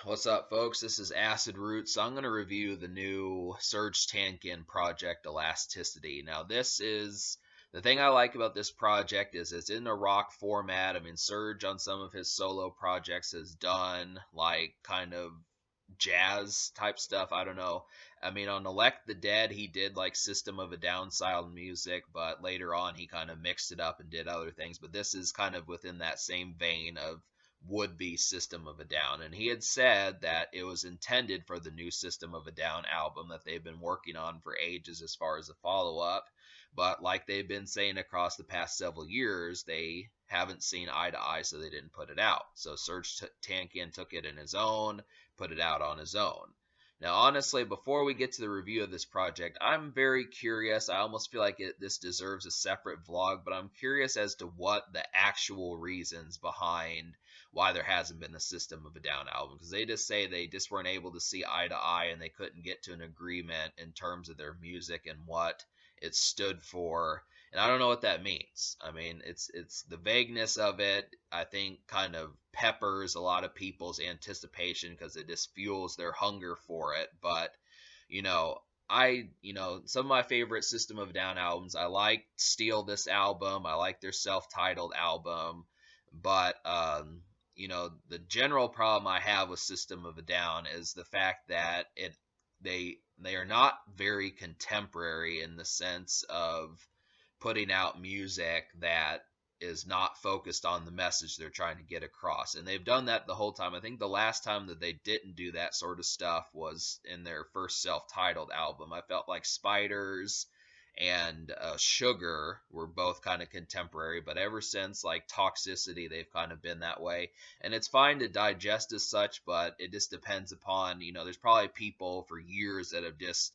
What's up, folks? This is Acid Root. So I'm going to review the new Serj Tankian project, Elasticity. Now, this is the thing I like about this project is it's in a rock format. I mean, Serj on some of his solo projects has done like kind of jazz type stuff. I don't know. I mean, on Elect the Dead, he did like System of a Down style music, but later on he kind of mixed it up and did other things. But this is kind of within that same vein of would be System of a Down. And he had said that it was intended for the new System of a Down album that they've been working on for ages as far as a follow up. But like they've been saying across the past several years, they haven't seen eye to eye, so they didn't put it out. So Serj Tankian took it in his own, put it out on his own. Now, honestly, before we get to the review of this project, I'm very curious. I almost feel like this deserves a separate vlog, but I'm curious as to what the actual reasons behind why there hasn't been a System of a Down album, because they just say they just weren't able to see eye to eye and they couldn't get to an agreement in terms of their music and what it stood for. And I don't know what that means. I mean, it's the vagueness of it, I think, kind of peppers a lot of people's anticipation because it just fuels their hunger for it. But, you know, some of my favorite System of a Down albums, I like Steal this album, I like their self-titled album, but the general problem I have with System of a Down is the fact that they are not very contemporary in the sense of putting out music that is not focused on the message they're trying to get across. And they've done that the whole time. I think the last time that they didn't do that sort of stuff was in their first self-titled album. I felt like Spiders and Sugar were both kind of contemporary, but ever since like Toxicity, they've kind of been that way. And it's fine to digest as such, but it just depends upon, there's probably people for years that have just,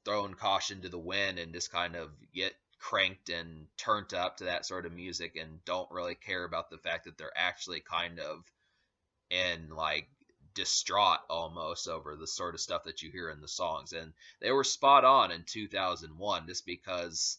thrown caution to the wind and just kind of get cranked and turned up to that sort of music and don't really care about the fact that they're actually kind of in like distraught almost over the sort of stuff that you hear in the songs. And they were spot on in 2001 just because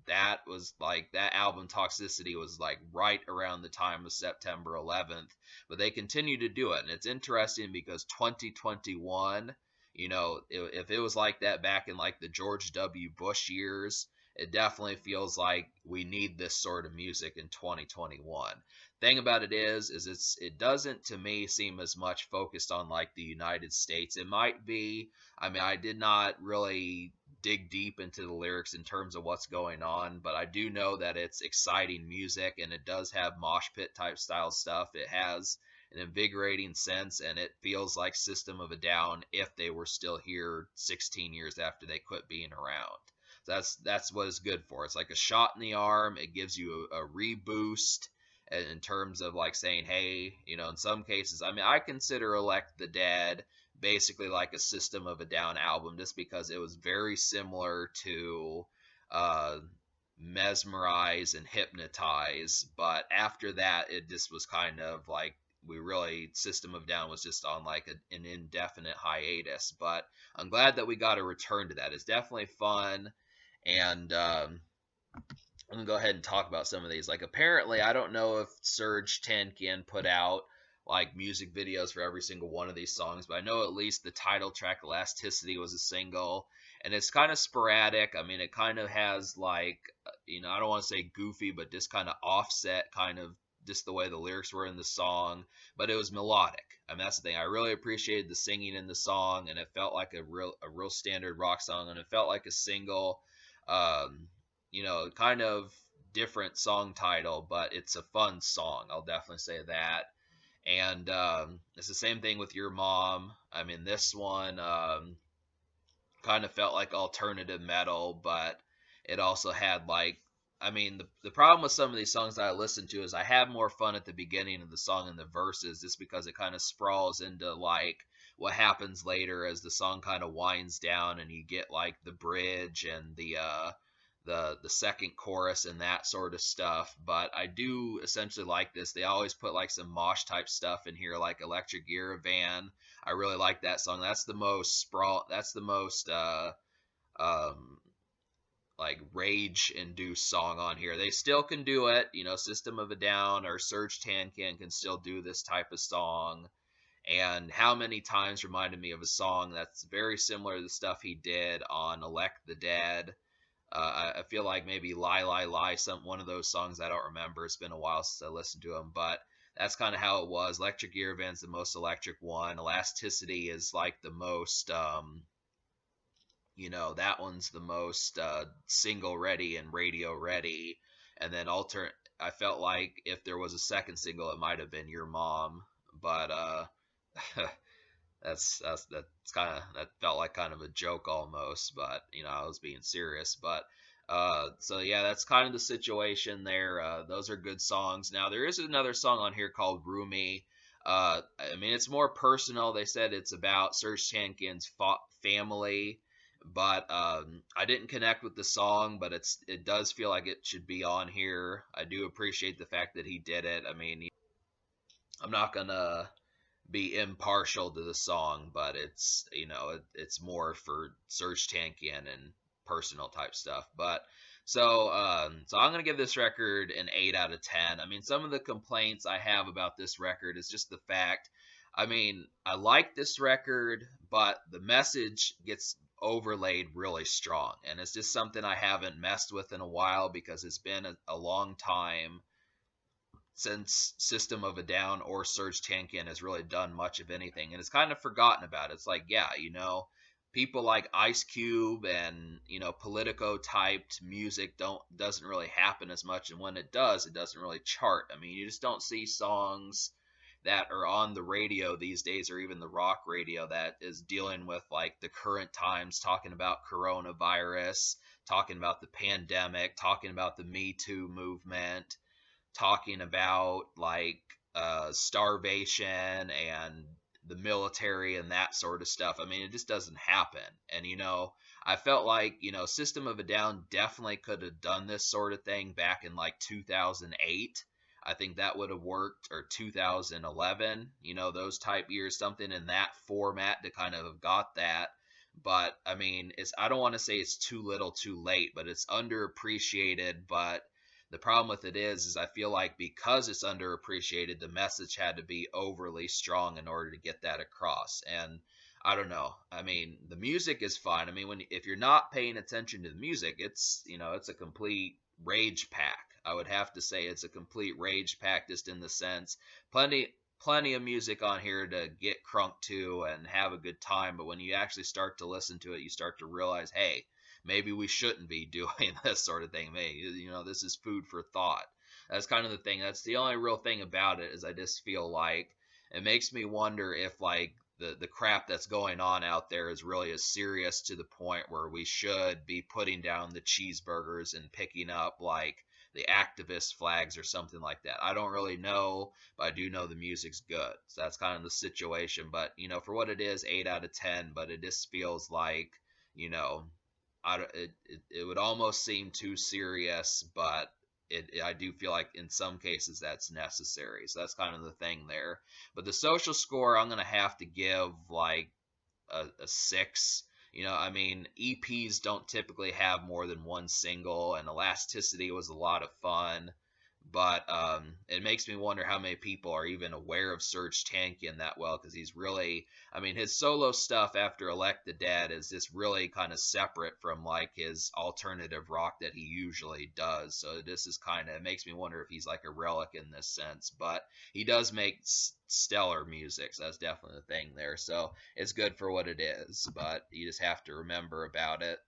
that was like that album Toxicity was like right around the time of September 11th, but they continue to do it. And it's interesting because 2021, if it was like that back in like the George W. Bush years, it definitely feels like we need this sort of music in 2021. Thing about it is it doesn't to me seem as much focused on like the United States. It might be. I mean, I did not really dig deep into the lyrics in terms of what's going on, but I do know that it's exciting music and it does have mosh pit type style stuff. It has an invigorating sense, and it feels like System of a Down if they were still here 16 years after they quit being around. That's what it's good for. It's like a shot in the arm. It gives you a reboost in terms of like saying, hey, in some cases, I mean, I consider Elect the Dead basically like a System of a Down album just because it was very similar to Mesmerize and Hypnotize, but after that it just was kind of like System of Down was just on like an indefinite hiatus. But I'm glad that we got a return to that. It's definitely fun. And I'm gonna go ahead and talk about some of these. Like, apparently, I don't know if Serj Tankian put out like music videos for every single one of these songs, but I know at least the title track Elasticity was a single, and it's kind of sporadic. I mean, it kind of has like, I don't want to say goofy, but just kind of offset kind of just the way the lyrics were in the song, but it was melodic. I mean, that's the thing. I really appreciated the singing in the song, and it felt like a real standard rock song, and it felt like a single. Kind of different song title, but it's a fun song. I'll definitely say that. And it's the same thing with Your Mom. I mean, this one kind of felt like alternative metal, but it also had like, I mean, the problem with some of these songs that I listen to is I have more fun at the beginning of the song and the verses just because it kind of sprawls into like what happens later as the song kind of winds down and you get like the bridge and the second chorus and that sort of stuff. But I do essentially like this. They always put like some mosh type stuff in here, like Electric Van. I really like that song. That's the most like rage induced song on here. They still can do it. System of a Down or Serj Tankian can still do this type of song. And How Many Times reminded me of a song that's very similar to the stuff he did on Elect the Dead. I feel like maybe Lie Lie Lie, one of those songs I don't remember. It's been a while since I listened to them, but that's kind of how it was. Electric Ear Vent's the most electric one. Elasticity is like the most, that one's the most single ready and radio ready. And then I felt like if there was a second single, it might have been Your Mom, but that's kind of that felt like kind of a joke almost, but I was being serious. But so yeah, that's kind of the situation there. Those are good songs. Now there is another song on here called Rumi. I mean, it's more personal. They said it's about Serj Tankian's family, but I didn't connect with the song, but it does feel like it should be on here. I do appreciate the fact that he did it. I mean, I'm not gonna be impartial to the song, but it's more for Serj Tankian and personal type stuff. But so I'm gonna give this record an 8 out of 10. I mean, some of the complaints I have about this record is just the fact. I mean, I like this record, but the message gets overlaid really strong, and it's just something I haven't messed with in a while because it's been a long time since System of a Down or Serj Tankian has really done much of anything, and it's kind of forgotten about. It's like, yeah, people like Ice Cube and Politico typed music doesn't really happen as much, and when it does, it doesn't really chart. I mean, you just don't see songs that are on the radio these days, or even the rock radio, that is dealing with like the current times, talking about coronavirus, talking about the pandemic, talking about the Me Too movement, talking about like starvation and the military and that sort of stuff. I mean, it just doesn't happen. And I felt like System of a Down definitely could have done this sort of thing back in like 2008. I think that would have worked, or 2011, those type years, something in that format to kind of have got that. But I mean, I don't want to say it's too little too late, but it's underappreciated. But the problem with it is I feel like because it's underappreciated, the message had to be overly strong in order to get that across. And I don't know. I mean, the music is fine. I mean, if you're not paying attention to the music, it's a complete rage pack. I would have to say it's a complete rage pack, just in the sense, plenty of music on here to get crunk to and have a good time. But when you actually start to listen to it, you start to realize, hey, maybe we shouldn't be doing this sort of thing. Maybe, this is food for thought. That's kind of the thing. That's the only real thing about it, is I just feel like it makes me wonder if like the crap that's going on out there is really as serious to the point where we should be putting down the cheeseburgers and picking up like the activist flags or something like that. I don't really know, but I do know the music's good. So that's kind of the situation. But for what it is, 8 out of 10. But it just feels like you know it would almost seem too serious, but I do feel like in some cases that's necessary. So that's kind of the thing there. But the social score, I'm gonna have to give like a 6. I mean, EPs don't typically have more than one single, and Elasticity was a lot of fun. But it makes me wonder how many people are even aware of Serj Tankian that well, because he's really, I mean, his solo stuff after Elect the Dead is just really kind of separate from like his alternative rock that he usually does. So this is kind of, it makes me wonder if he's like a relic in this sense. But he does make stellar music, so that's definitely the thing there. So it's good for what it is, but you just have to remember about it.